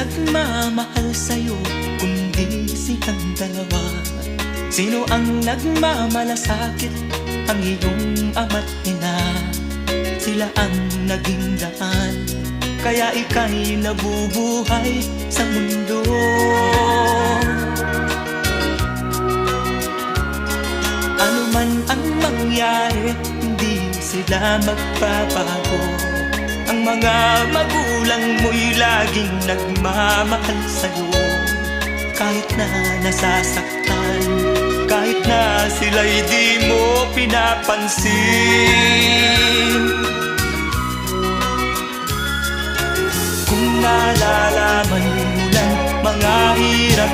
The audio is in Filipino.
nagmamahal sa'yo kundi silang dalawa? Sino ang nagmamalasakit? Ang iyong ama't ina. Sila ang naging daan, kaya ika'y nabubuhay sa mundo. Ano man ang mangyari, hindi sila magbabago. Ang mga magulang mo'y laging nagmamahal sa'yo. Kahit na nasasaktan, kahit na sila'y di mo pinapansin. Kung nalalaman mo lang mga hirap